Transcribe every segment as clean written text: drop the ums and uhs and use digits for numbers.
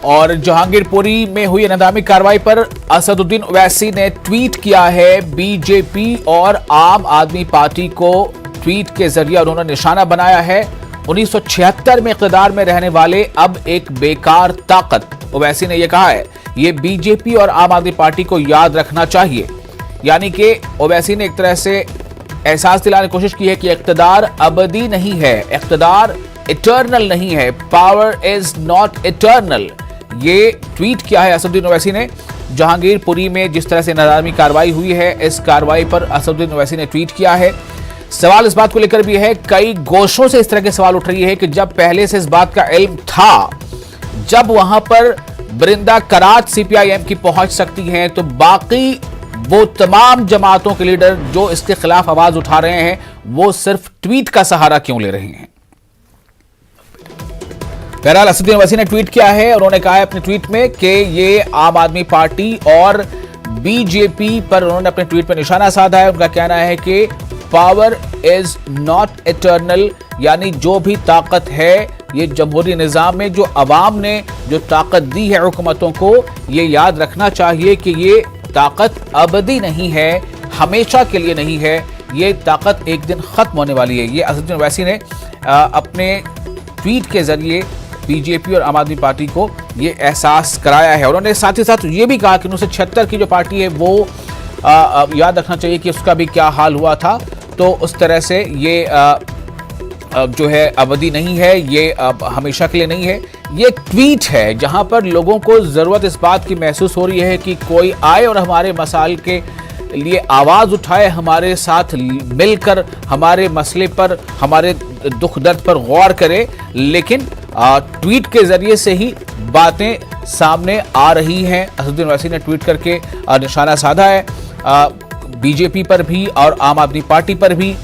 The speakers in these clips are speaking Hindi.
और जहांगीरपुरी में हुई इन्हदामी कार्रवाई पर असदुद्दीन ओवैसी ने ट्वीट किया है। बीजेपी और आम आदमी पार्टी को ट्वीट के जरिए उन्होंने निशाना बनाया है। 1976 में इक़्तिदार में रहने वाले अब एक बेकार ताकत। ओवैसी ने यह कहा है, ये बीजेपी और आम आदमी पार्टी को याद रखना चाहिए। यानी कि ओवैसी ने एक तरह से एहसास दिलाने की कोशिश की है कि इक़्तिदार अबदी नहीं है, इक़्तिदार इटर्नल नहीं है, पावर इज नॉट इटर्नल। ये ट्वीट किया है असदुद्दीन ओवैसी ने। जहांगीरपुरी में जिस तरह से इन्हदामी कार्रवाई हुई है, इस कार्रवाई पर असदुद्दीन ओवैसी ने ट्वीट किया है। सवाल इस बात को लेकर भी है, कई गोशों से इस तरह के सवाल उठ रही है कि जब पहले से इस बात का इल्म था, जब वहां पर बरिंदा करात सीपीआईएम की पहुंच सकती हैं, तो बाकी वो तमाम जमातों के लीडर जो इसके खिलाफ आवाज उठा रहे हैं, वो सिर्फ ट्वीट का सहारा क्यों ले रहे हैं। बहरहाल असदुद्दीन ओवैसी ने ट्वीट किया है और उन्होंने कहा है अपने ट्वीट में कि ये आम आदमी पार्टी और बीजेपी पर उन्होंने अपने ट्वीट पर निशाना साधा है। उनका कहना है कि पावर इज नॉट इटर्नल, यानी जो भी ताकत है ये जमहूरी निज़ाम में जो अवाम ने जो ताकत दी है हुकूमतों को, ये याद रखना चाहिए कि ये ताकत अबदी नहीं है, हमेशा के लिए नहीं है, ये ताकत एक दिन खत्म होने वाली है। ये असदुद्दीन ओवैसी ने अपने ट्वीट के जरिए बीजेपी और आम आदमी पार्टी को ये एहसास कराया है। उन्होंने साथ ही साथ ये भी कहा कि 1976 की जो पार्टी है वो याद रखना चाहिए कि उसका भी क्या हाल हुआ था। तो उस तरह से ये जो है अवधि नहीं है, ये हमेशा के लिए नहीं है। ये ट्वीट है जहां पर लोगों को ज़रूरत इस बात की महसूस हो रही है कि कोई आए और हमारे मसाइल के लिए आवाज़ उठाए, हमारे साथ मिलकर हमारे मसले पर, हमारे दुख दर्द पर गौर करे। लेकिन ट्वीट के जरिए से ही बातें सामने आ रही हैं। असदुद्दीन ओवैसी ने ट्वीट करके निशाना साधा है बीजेपी पर भी और आम आदमी पार्टी पर भी।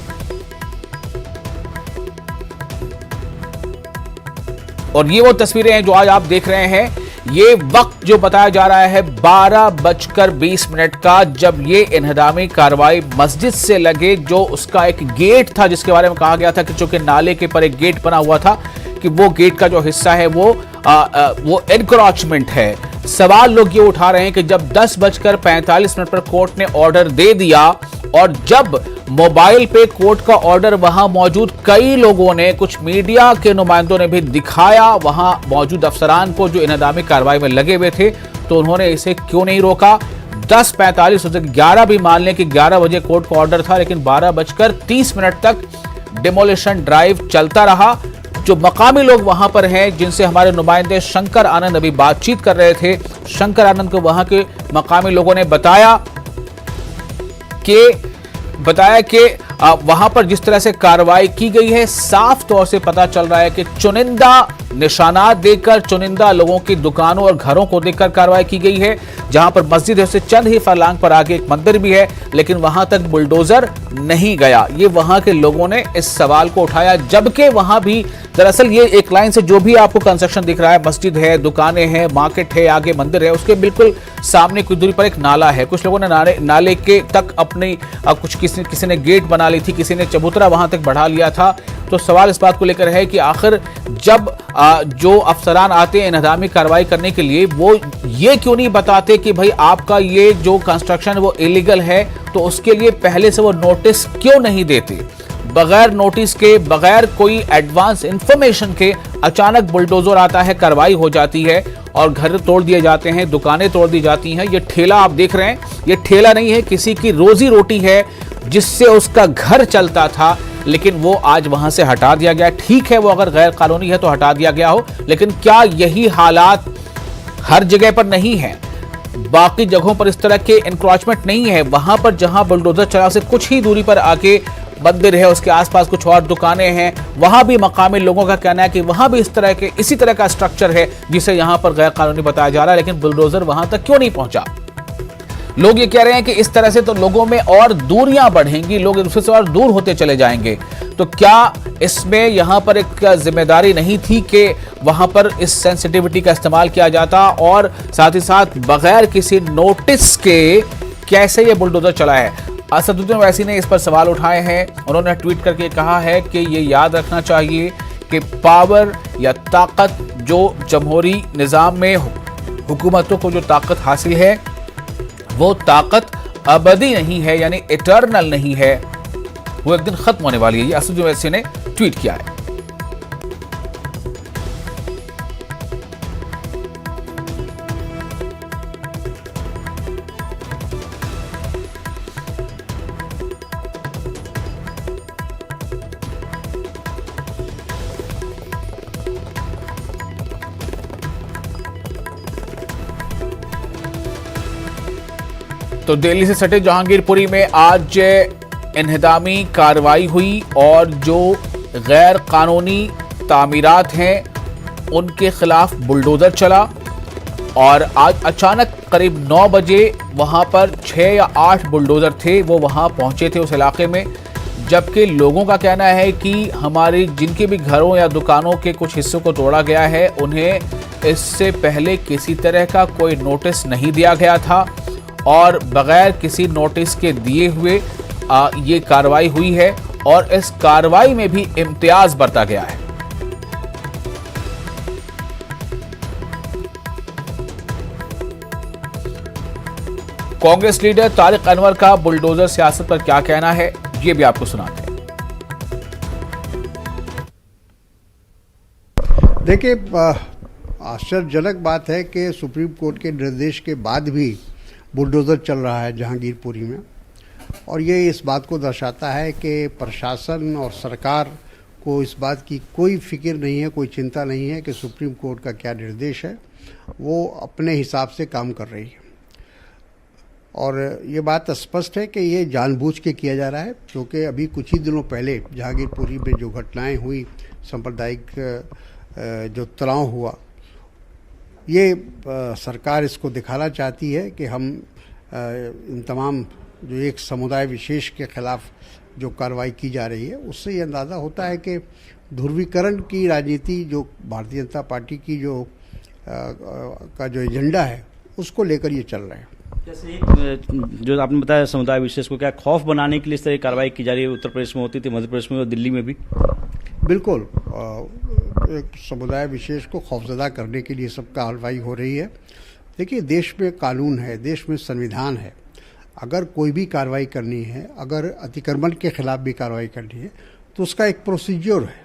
और ये वो तस्वीरें हैं जो आज आप देख रहे हैं। ये वक्त जो बताया जा रहा है 12:20 का, जब ये इन्हदामी कार्रवाई मस्जिद से लगे जो उसका एक गेट था, जिसके बारे में कहा गया था कि चूंकि नाले के पर एक गेट बना हुआ था कि वो गेट का जो हिस्सा है वो एनक्रोचमेंट है। सवाल लोग ये उठा रहे हैं कि जब 10:45 पर कोर्ट ने ऑर्डर दे दिया और जब मोबाइल पे कोर्ट का ऑर्डर वहां मौजूद कई लोगों ने, कुछ मीडिया के नुमाइंदों ने भी दिखाया वहां मौजूद अफसरान को जो इन्हदामी कार्रवाई में लगे हुए थे, तो उन्होंने इसे क्यों नहीं रोका। 10:45 से 11 भी मान लें कि 11 बजे कोर्ट का ऑर्डर था, लेकिन 12:30 तक डिमोलिशन ड्राइव चलता रहा। जो मकामी लोग वहां पर हैं, जिनसे हमारे नुमाइंदे शंकर आनंद अभी बातचीत कर रहे थे, शंकर आनंद को वहां के मकामी लोगों ने बताया कि वहां पर जिस तरह से कार्रवाई की गई है, साफ तौर से पता चल रहा है कि चुनिंदा निशानात देकर, चुनिंदा लोगों की दुकानों और घरों को देखकर कार्रवाई की गई है। जहां पर मस्जिद है उससे चंद ही फरलांग पर आगे एक मंदिर भी है, लेकिन वहां तक बुलडोजर नहीं गया। ये वहां के लोगों ने इस सवाल को उठाया, जबकि वहां भी दरअसल ये एक लाइन से जो भी आपको कंस्ट्रक्शन दिख रहा है, मस्जिद है, दुकानें हैं, मार्केट है, आगे मंदिर है, उसके बिल्कुल सामने कुछ दूरी पर एक नाला है। कुछ लोगों ने नाले के तक अपनी कुछ किसी ने गेट बना ली थी, किसी ने चबूतरा वहां तक बढ़ा लिया था। तो सवाल इस बात को लेकर है कि आखिर जब जो अफसरान आते हैं इन्हदामी कार्रवाई करने के लिए, वो ये क्यों नहीं बताते कि भाई आपका ये जो कंस्ट्रक्शन वो इलीगल है, तो उसके लिए पहले से वो नोटिस क्यों नहीं देते। बगैर नोटिस के, बगैर कोई एडवांस इंफॉर्मेशन के अचानक बुलडोजर आता है, कार्रवाई हो जाती है और घर तोड़ दिए जाते हैं, दुकानें तोड़ दी जाती हैं। ये ठेला आप देख रहे हैं, ये ठेला नहीं है, किसी की रोजी रोटी है जिससे उसका घर चलता था, लेकिन वो आज वहां से हटा दिया गया। ठीक है, वो अगर गैर कानूनी है तो हटा दिया गया हो, लेकिन क्या यही हालात हर जगह पर नहीं है? बाकी जगहों पर इस तरह के एनक्रोचमेंट नहीं है। वहां पर जहां बुलडोजर चला से कुछ ही दूरी पर आके मंदिर है, उसके आसपास कुछ और दुकानें हैं, वहां भी मकामी लोगों का कहना है कि वहां भी इसी तरह का स्ट्रक्चर है जिसे यहां पर गैर कानूनी बताया जा रहा है, लेकिन बुलडोजर वहां तक क्यों नहीं पहुंचा। लोग ये कह रहे हैं कि इस तरह से तो लोगों में और दूरियां बढ़ेंगी, लोग एक दूसरे से और दूर होते चले जाएंगे। तो क्या इसमें यहां पर एक जिम्मेदारी नहीं थी कि वहां पर इस सेंसिटिविटी का इस्तेमाल किया जाता, और साथ ही साथ बगैर किसी नोटिस के कैसे ये बुलडोजर चला है। असदुद्दीन ओवैसी ने इस पर सवाल उठाए हैं। उन्होंने ट्वीट करके कहा है कि ये याद रखना चाहिए कि पावर या ताकत जो जमहूरी निज़ाम में हुकूमतों को जो ताकत हासिल है वो ताकत अबदी नहीं है, यानी इटर्नल नहीं है, वो एक दिन खत्म होने वाली है। ये असद ओवैसी ने ट्वीट किया है। तो दिल्ली से सटे जहांगीरपुरी में आज इन्हिदामी कार्रवाई हुई और जो गैर कानूनी तामीरात हैं उनके खिलाफ बुलडोजर चला और आज अचानक करीब 9 बजे वहां पर 6 या 8 बुलडोजर थे, वो वहां पहुंचे थे उस इलाके में, जबकि लोगों का कहना है कि हमारे जिनके भी घरों या दुकानों के कुछ हिस्सों को तोड़ा गया है उन्हें इससे पहले किसी तरह का कोई नोटिस नहीं दिया गया था और बगैर किसी नोटिस के दिए हुए ये कार्रवाई हुई है और इस कार्रवाई में भी इम्तियाज बरता गया है। कांग्रेस लीडर तारिक अनवर का बुलडोजर सियासत पर क्या कहना है, ये भी आपको सुनाते हैं। देखिए, आश्चर्यजनक बात है कि सुप्रीम कोर्ट के निर्देश के बाद भी बुलडोज़र चल रहा है जहांगीरपुरी में, और ये इस बात को दर्शाता है कि प्रशासन और सरकार को इस बात की कोई फिक्र नहीं है, कोई चिंता नहीं है कि सुप्रीम कोर्ट का क्या निर्देश है, वो अपने हिसाब से काम कर रही है। और ये बात स्पष्ट है कि ये जानबूझ के किया जा रहा है, क्योंकि अभी कुछ ही दिनों पहले जहांगीरपुरी में जो घटनाएं हुई, सांप्रदायिक जो तनाव हुआ, ये सरकार इसको दिखाना चाहती है कि हम इन तमाम जो एक समुदाय विशेष के खिलाफ जो कार्रवाई की जा रही है, उससे ये अंदाज़ा होता है कि ध्रुवीकरण की राजनीति जो भारतीय जनता पार्टी की जो का जो एजेंडा है उसको लेकर ये चल रहे हैं। जैसे एक जो आपने बताया समुदाय विशेष को क्या खौफ बनाने के लिए इस तरह कार्रवाई की जा रही है, उत्तर प्रदेश में होती थी, मध्य प्रदेश में और दिल्ली में भी? बिल्कुल, एक समुदाय विशेष को खौफजदा करने के लिए सब कार्रवाई हो रही है। देखिए, देश में कानून है, देश में संविधान है, अगर कोई भी कार्रवाई करनी है, अगर अतिक्रमण के खिलाफ भी कार्रवाई करनी है तो उसका एक प्रोसीजर है,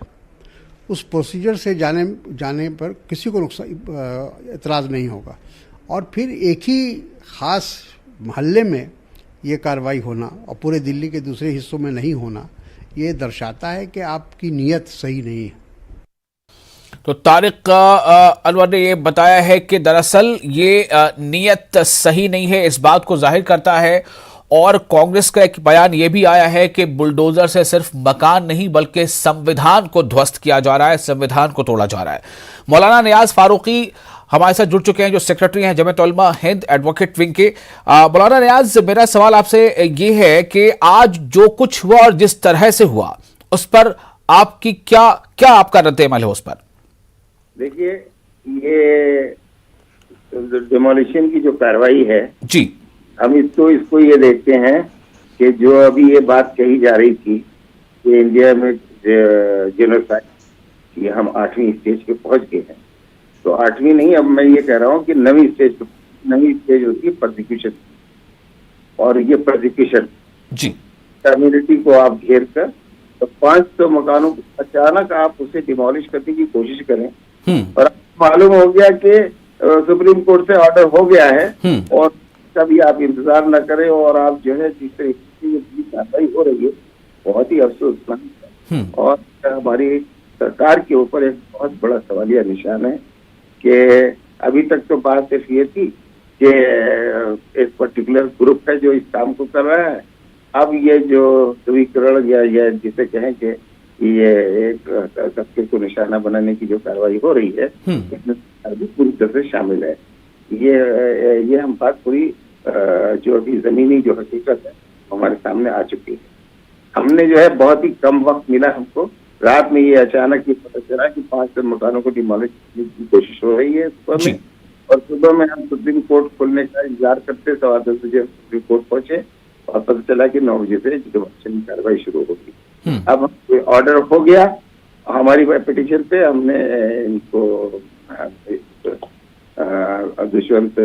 उस प्रोसीजर से जाने पर किसी को इतराज़ नहीं होगा। और फिर एक ही ख़ास मोहल्ले में ये कार्रवाई होना और पूरे दिल्ली के दूसरे हिस्सों में नहीं होना, ये दर्शाता है कि आपकी नीयत सही नहीं है। तो तारिक अनवर ने ये बताया है कि दरअसल ये नीयत सही नहीं है, इस बात को जाहिर करता है। और कांग्रेस का एक बयान ये भी आया है कि बुलडोजर से सिर्फ मकान नहीं बल्कि संविधान को ध्वस्त किया जा रहा है, संविधान को तोड़ा जा रहा है। मौलाना नियाज फारूकी हमारे साथ जुड़ चुके हैं, जो सेक्रेटरी हैं जमीयत उलमा हिंद एडवोकेट विंग के। मौलाना नियाज, मेरा सवाल आपसे ये है कि आज जो कुछ हुआ और जिस तरह से हुआ उस पर आपकी क्या आपका रद्द-ए-अमल है उस पर? देखिए, ये डिमोलिशन की जो कार्रवाई है जी, हम इसको ये देखते हैं कि जो अभी ये बात कही जा रही थी कि इंडिया में जेनोसाइड कि हम 8वीं स्टेज पे पहुंच गए हैं, तो 8वीं नहीं, अब मैं ये कह रहा हूँ कि 9वीं स्टेज होती है प्रोसिक्यूशन। और ये प्रोसिक्यूशन जी, कम्युनिटी को आप घेर कर तो 500 मकानों को अचानक आप उसे डिमोलिश करने की कोशिश करें और मालूम हो गया कि सुप्रीम कोर्ट से ऑर्डर हो गया है और कभी आप इंतजार न करें और आप जो है जिस तरीके की कार्रवाई हो रही है, बहुत ही अफसोसनाक है। और हमारी सरकार के ऊपर एक बहुत बड़ा सवालिया निशान है कि अभी तक तो बात सिर्फ ये थी कि एक पर्टिकुलर ग्रुप है जो इस काम को कर रहा है। अब ये जो ध्रुवीकरण या जिसे कहें कि ये एक तबके को निशाना बनाने की जो कार्रवाई हो रही है, इसमें भी पूरी तरह से शामिल है। ये हम बात पूरी जो अभी जमीनी जो हकीकत है हमारे सामने आ चुकी है। हमने जो है बहुत ही कम वक्त मिला हमको, रात में ये अचानक ये पता चला कि 5 मकानों को डिमोलिश करने की कोशिश हो रही है सुबह में, और सुबह में हम सुप्रीम कोर्ट खुलने का इंतजार करते 10:15 बजे सुप्रीम कोर्ट पहुंचे और पता चला कि 9 बजे से डिमोलिशन की कार्रवाई शुरू होगी। अब ऑर्डर हो गया हमारी पिटीशन पे हमने इनको दुष्यंत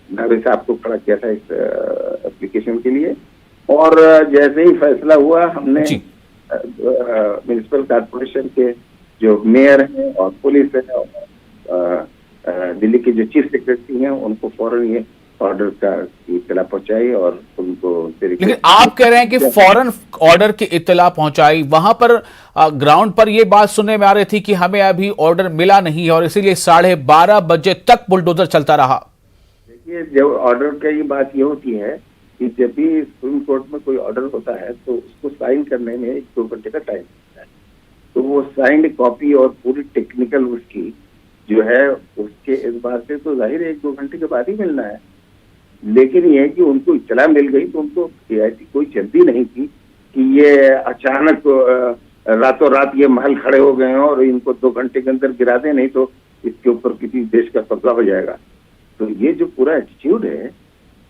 नावे साहब को खड़ा किया था इस एप्लीकेशन के लिए, और जैसे ही फैसला हुआ हमने म्युनिसिपल कॉर्पोरेशन के जो मेयर हैं और पुलिस है और दिल्ली के जो चीफ सेक्रेटरी हैं उनको फौरन ये ऑर्डर का इत्तला पहुंचाई और उनको। लेकिन आप कह रहे हैं कि फौरन ऑर्डर की इत्तला पहुंचाई, वहां पर ग्राउंड पर ये बात सुनने में आ रही थी कि हमें अभी ऑर्डर मिला नहीं है और इसीलिए 12:30 बजे तक बुलडोजर चलता रहा। देखिए, जब ऑर्डर की बात ये होती है कि जब भी सुप्रीम कोर्ट में कोई ऑर्डर होता है तो उसको साइन करने में 1-2 घंटे का टाइम लगता है, तो वो साइंड कॉपी और पूरी टेक्निकल उसकी जो है उसके इस बात से तो जाहिर है 1-2 घंटे के बाद ही मिलना है। लेकिन ये है कि उनको इत्तला मिल गई तो उनको कोई जल्दी नहीं थी कि ये अचानक रातों रात ये महल खड़े हो गए हैं और इनको 2 घंटे के अंदर गिरा दें, नहीं तो इसके ऊपर किसी देश का कब्जा हो जाएगा। तो ये जो पूरा एटीट्यूड है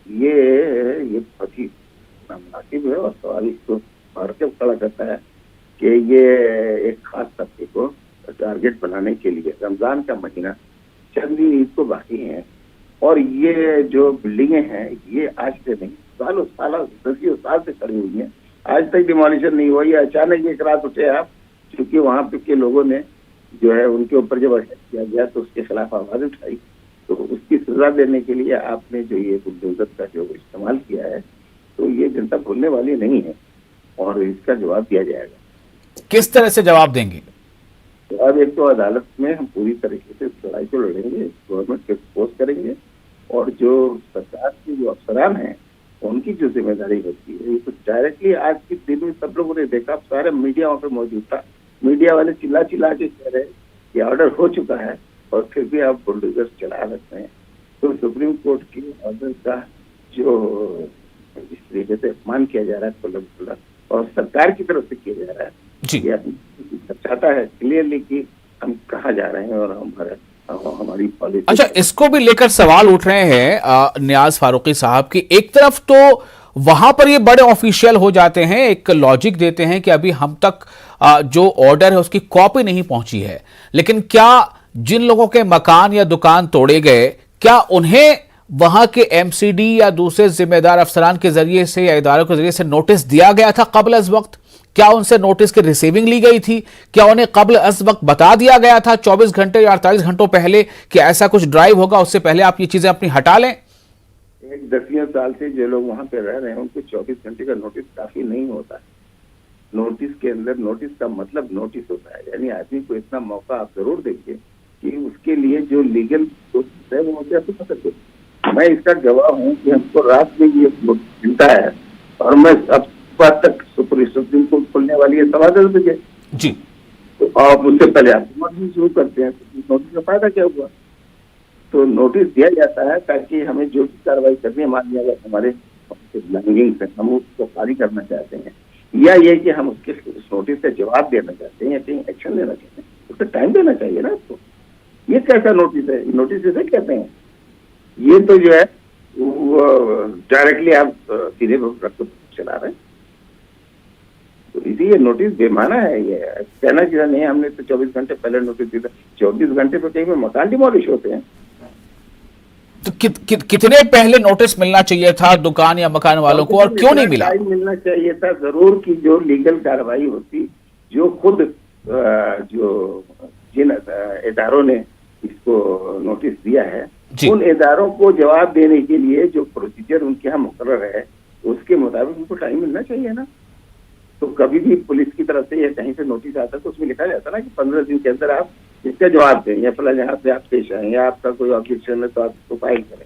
ये बहुत ही नामुनासिब है और सवाल इसको मार के खड़ा करता है कि ये एक खास तबके को टारगेट बनाने के लिए रमजान का महीना, चंद दिन ईद को बाकी है और ये जो बिल्डिंगें हैं ये आज से नहीं, सालों साल 10 साल से खड़ी हुई हैं, आज तक डिमोलिशन नहीं हुआ। ये अचानक एक रात उठे आप, क्योंकि वहां पे के लोगों ने जो है उनके ऊपर जब अटैक किया गया तो उसके खिलाफ आवाज उठाई, तो उसकी सजा देने के लिए आपने जो ये बुलडोजर का जो इस्तेमाल किया है तो ये जनता भूलने वाली नहीं है और इसका जवाब दिया जाएगा। किस तरह से जवाब देंगे? जवाब एक तो अदालत में हम पूरी तरीके से इस लड़ाई को लड़ेंगे, गवर्नमेंट को एक्सपोज करेंगे और जो सरकार के जो अफसरान हैं उनकी जो जिम्मेदारी होती है, ये तो डायरेक्टली आज के दिन में सब लोगों ने देखा, सारे मीडिया वहाँ पे मौजूद था, मीडिया वाले चिल्ला चिल्ला के कह रहे कि ऑर्डर हो चुका है और फिर भी आप बुलडोजर चला सकते हैं। तो सुप्रीम कोर्ट की ऑर्डर का जो जिस तरीके से अपमान किया जा रहा है खुला और सरकार की तरफ से किया जा रहा है, ये दर्शाता है क्लियरली कि हम कहाँ जा रहे हैं और हमारी पॉलिसी। अच्छा, इसको भी लेकर सवाल उठ रहे हैं नियाज फारूकी साहब की। एक तरफ तो वहां पर ये बड़े ऑफिशियल हो जाते हैं, एक लॉजिक देते हैं कि अभी हम तक जो ऑर्डर है उसकी कॉपी नहीं पहुंची है, लेकिन क्या जिन लोगों के मकान या दुकान तोड़े गए, क्या उन्हें वहां के एमसीडी या दूसरे जिम्मेदार अफसरान के जरिए से या इदारों के जरिए से नोटिस दिया गया था कबल अज वक्त? क्या उनसे नोटिस की रिसीविंग ली गई थी? क्या उन्हें कबल अज वक्त बता दिया गया था 24 घंटे या 48 घंटों पहले कि ऐसा कुछ ड्राइव होगा, उससे पहले आप ये चीजें अपनी हटा लें? एक 10 साल से जो लोग वहां पे रह रहे हैं उनको 24 घंटे का नोटिस काफी नहीं होता है। नोटिस के अंदर नोटिस का मतलब नोटिस होता है, यानी आदमी को इतना मौका आप जरूर देखिए कि उसके लिए जो लीगल प्रोसेस है वो मुझे आपको पता चले। मैं इसका गवाह हूँ कि हमको रात में ये मिलता है और मैं अब बात तक सुप्रीम कोर्ट खुलने वाली है 10:15 बजे जी, तो आप उससे पहले आप नोटिस शुरू करते हैं। तो नोटिस का फायदा क्या हुआ? तो नोटिस दिया जाता है ताकि हमें जो भी कार्रवाई करनी है, मान लिया हमारे बिलोंगिंग्स है, हम उसको खाली करना चाहते हैं या ये कि हम उसके नोटिस का जवाब देना चाहते हैं या कहीं एक्शन लेना चाहते हैं, उसको टाइम देना चाहिए ना आपको। ये कैसा नोटिस है? नोटिस इसे कहते हैं, ये तो जो है डायरेक्टली आप सीधे रक्त चला रहे हैं। तो इसीलिए नोटिस बेमाना है। ये कहना चाहिए नहीं हमने तो 24 घंटे पहले नोटिस दिया। 24 घंटे पे कहीं मकान डिमोलिश होते हैं। तो कितने पहले नोटिस मिलना चाहिए था दुकान या मकान वालों को और क्यों नहीं मिला? मिलना चाहिए था जरूर कि जो लीगल कार्रवाई होती, जो खुद जो जिन इदारों ने इसको नोटिस दिया है उन इदारों को जवाब देने के लिए जो प्रोसीजर उनके यहाँ मुकर्रर है उसके मुताबिक उनको टाइम मिलना चाहिए ना। तो कभी भी पुलिस की तरफ से या कहीं से नोटिस आता तो उसमें लिखा जाता ना कि 15 दिन के अंदर आप इसका जवाब दें या फिलहाल यहाँ पे आप पेश आए या आपका कोई ऑब्जेक्शन है तो आप उसको फाइल करें।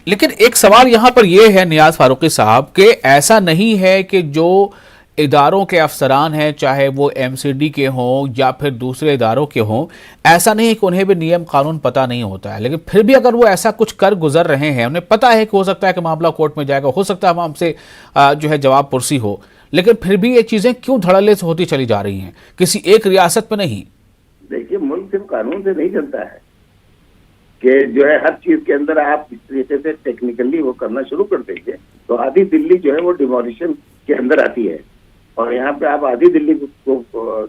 लेकिन एक सवाल यहाँ पर यह है नियाज फारूकी साहब कि ऐसा नहीं है कि जो इदारों के अफसरान हैं, चाहे वो एमसीडी के हों या फिर दूसरे इदारों के हों, ऐसा नहीं है कि उन्हें भी नियम कानून पता नहीं होता है, लेकिन फिर भी अगर वो ऐसा कुछ कर गुजर रहे हैं, उन्हें पता है कि हो सकता है कि मामला कोर्ट में जाएगा, हो सकता है हमसे जो है जवाब पुरसी हो, लेकिन फिर भी ये चीजें क्यों धड़ल्ले से होती चली जा रही हैं किसी एक रियासत में नहीं? देखिए, मुल्क सिर्फ कानून से नहीं चलता है कि जो है हर चीज के अंदर आप इस तरीके से टेक्निकली वो करना शुरू कर देंगे तो आधी दिल्ली जो है वो डिमोलिशन के अंदर आती है और यहाँ पे आप आधी दिल्ली को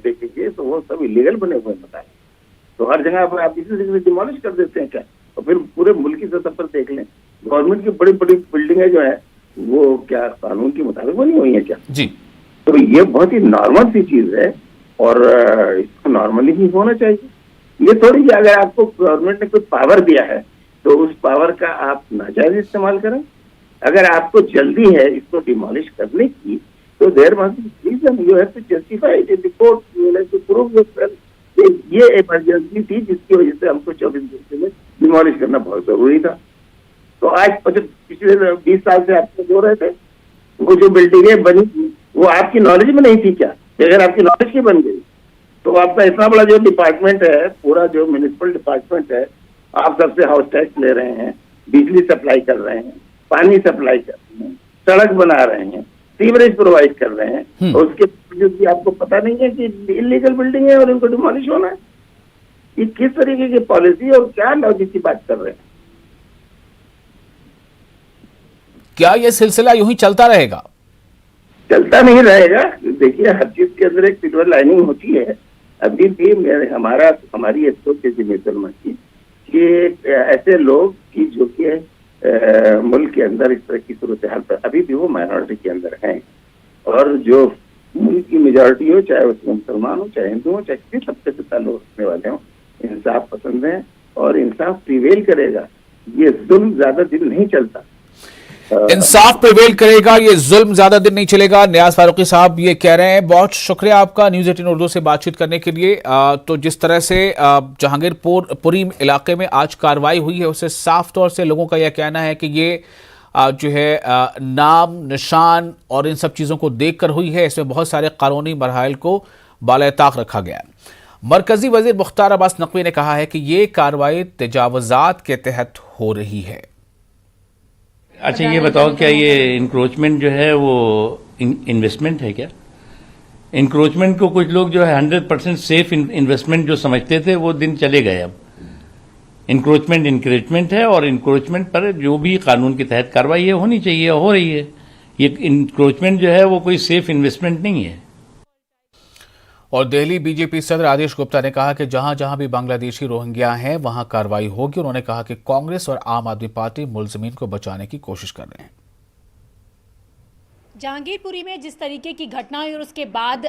देखेंगे तो वो सब इलीगल बने हुए बताए। तो हर जगह पर आप इसी से डिमोलिश कर देते हैं क्या? और फिर पूरे मुल्क की सतह पर देख लें, गवर्नमेंट की बड़ी बड़ी बिल्डिंगें जो है वो क्या कानून के मुताबिक बनी हुई है क्या? जी, तो ये बहुत ही नॉर्मल सी चीज है और इसको नॉर्मली ही होना चाहिए। ये थोड़ी कि अगर आपको गवर्नमेंट ने कोई पावर दिया है तो उस पावर का आप नाजायज इस्तेमाल करें। अगर आपको जल्दी है इसको डिमोलिश करने की तो there must be reason, you have to justify it in the court, you have to prove yourself. ये इमरजेंसी थी जिसकी वजह से हमको 24 घंटे में डिमोलिश करना बहुत जरूरी था। तो आज पिछले 20 साल से आप जो रहे थे, वो जो बिल्डिंगें बनी वो आपकी नॉलेज में नहीं थी क्या? अगर आपकी नॉलेज की बन गई तो आपका इतना बड़ा जो डिपार्टमेंट है, पूरा जो म्युनिसिपल डिपार्टमेंट है, आप सबसे हाउस टैक्स ले रहे हैं, बिजली सप्लाई कर रहे हैं, पानी सप्लाई कर रहे हैं, सड़क बना रहे हैं, सीवरेज प्रोवाइड कर रहे हैं, और उसके बावजूद भी आपको पता नहीं है कि इलीगल बिल्डिंग है और इनको डिमोलिश होना है। ये किस तरीके की पॉलिसी और क्या लॉजिक की बात कर रहे हैं? क्या यह सिलसिला यूं ही चलता रहेगा? चलता नहीं रहेगा। देखिए, हर चीज के अंदर एक सिल्वर लाइनिंग होती है। अभी भी हमारी सोच मुसलमान कि ऐसे लोग की जो कि मुल्क के अंदर इस तरह की सूरत हाल पर अभी भी वो माइनॉरिटी के अंदर हैं, और जो मुल्क की मेजॉरिटी हो, चाहे उसमें मुसलमान हो, चाहे हिंदू हो, चाहे किसी तबके से ताल्लुक रखने वाले हो, इंसाफ पसंद है और इंसाफ प्रिवेल करेगा। ये जुल्म ज्यादा दिन नहीं चलता। इंसाफ प्रिवेल करेगा, ये जुल्म ज्यादा दिन नहीं चलेगा। नियाज फारूकी साहब ये कह रहे हैं। बहुत शुक्रिया आपका न्यूज़ 18 उर्दू से बातचीत करने के लिए। तो जिस तरह से जहांगीरपुरी इलाके में आज कार्रवाई हुई है, उससे साफ तौर से लोगों का यह कहना है कि ये जो है नाम निशान और इन सब चीज़ों को देखकर हुई है। इसमें बहुत सारे कानूनी मरहाइल को बाला-ए-ताक रखा गया है। मरकजी वजीर मुख्तार अब्बास नकवी ने कहा है कि ये कार्रवाई तजावुजात के तहत हो रही है। अच्छा, ये बताओ, क्या ये इंक्रोचमेंट जो है वो इन्वेस्टमेंट है क्या? इंक्रोचमेंट को कुछ लोग जो है 100% सेफ इन्वेस्टमेंट जो समझते थे वो दिन चले गए। अब इंक्रोचमेंट है, और इंक्रोचमेंट पर जो भी कानून के तहत कार्रवाई होनी चाहिए हो रही है। ये इंक्रोचमेंट जो है वो कोई सेफ इन्वेस्टमेंट नहीं है। और दिल्ली बीजेपी सदर आदेश गुप्ता ने कहा कि जहां जहां भी बांग्लादेशी रोहिंग्या हैं वहां कार्रवाई होगी। उन्होंने कहा कि कांग्रेस और आम आदमी पार्टी मुलजिमीन को बचाने की कोशिश कर रहे हैं। जहांगीरपुरी में जिस तरीके की घटना हुई और उसके बाद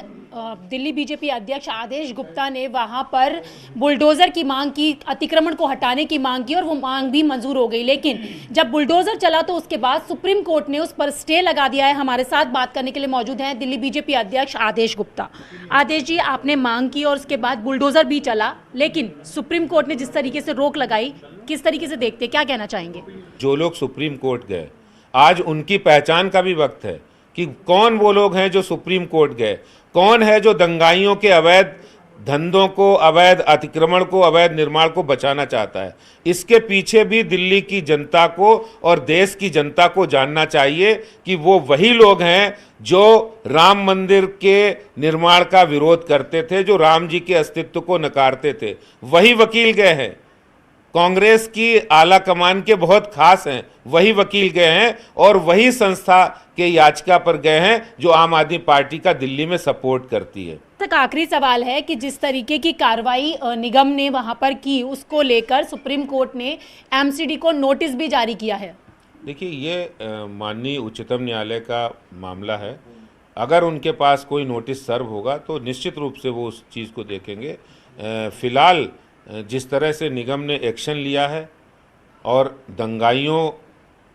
दिल्ली बीजेपी अध्यक्ष आदेश गुप्ता ने वहां पर बुलडोजर की मांग की, अतिक्रमण को हटाने की मांग की, और वो मांग भी मंजूर हो गई। लेकिन जब बुलडोजर चला तो उसके बाद सुप्रीम कोर्ट ने उस पर स्टे लगा दिया है। हमारे साथ बात करने के लिए मौजूद हैं दिल्ली बीजेपी अध्यक्ष आदेश गुप्ता। आदेश जी, आपने मांग की और उसके बाद बुलडोजर भी चला, लेकिन सुप्रीम कोर्ट ने जिस तरीके से रोक लगाई, किस तरीके से देखते, क्या कहना चाहेंगे? जो लोग सुप्रीम कोर्ट गए, आज उनकी पहचान का भी वक्त है कि कौन वो लोग हैं जो सुप्रीम कोर्ट गए, कौन है जो दंगाइयों के अवैध धंधों को, अवैध अतिक्रमण को, अवैध निर्माण को बचाना चाहता है। इसके पीछे भी दिल्ली की जनता को और देश की जनता को जानना चाहिए कि वो वही लोग हैं जो राम मंदिर के निर्माण का विरोध करते थे, जो राम जी के अस्तित्व को नकारते थे। वही वकील गए हैं, कांग्रेस की आला कमान के बहुत खास हैं, वही वकील गए हैं और वही संस्था के याचिका पर गए हैं जो आम आदमी पार्टी का दिल्ली में सपोर्ट करती है। तक आखिरी सवाल है कि जिस तरीके की कार्रवाई निगम ने वहां पर की, उसको लेकर सुप्रीम कोर्ट ने एमसीडी को नोटिस भी जारी किया है। देखिए, ये माननीय उच्चतम न्यायालय का मामला है। अगर उनके पास कोई नोटिस सर्व होगा तो निश्चित रूप से वो उस चीज़ को देखेंगे। फिलहाल जिस तरह से निगम ने एक्शन लिया है और दंगाइयों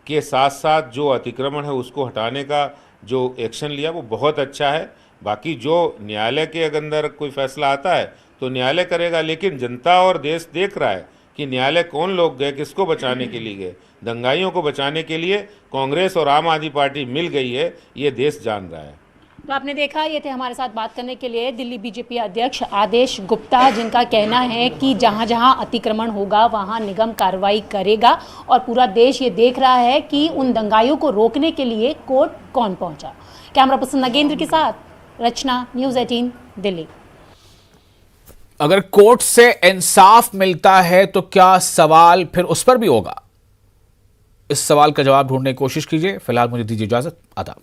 के साथ साथ जो अतिक्रमण है उसको हटाने का जो एक्शन लिया वो बहुत अच्छा है। बाकी जो न्यायालय के अंदर कोई फैसला आता है तो न्यायालय करेगा, लेकिन जनता और देश देख रहा है कि न्यायालय कौन लोग गए, किसको बचाने के लिए गए। दंगाइयों को बचाने के लिए कांग्रेस और आम आदमी पार्टी मिल गई है, ये देश जान रहा है। तो आपने देखा, ये थे हमारे साथ बात करने के लिए दिल्ली बीजेपी अध्यक्ष आदेश गुप्ता, जिनका कहना है कि जहां जहां अतिक्रमण होगा वहां निगम कार्रवाई करेगा और पूरा देश ये देख रहा है कि उन दंगाइयों को रोकने के लिए कोर्ट कौन पहुंचा। कैमरा पर्सन नगेंद्र के साथ रचना, न्यूज़ 18 दिल्ली। अगर कोर्ट से इंसाफ मिलता है तो क्या सवाल फिर उस पर भी होगा? इस सवाल का जवाब ढूंढने की कोशिश कीजिए। फिलहाल मुझे दीजिए इजाजत। आदाब।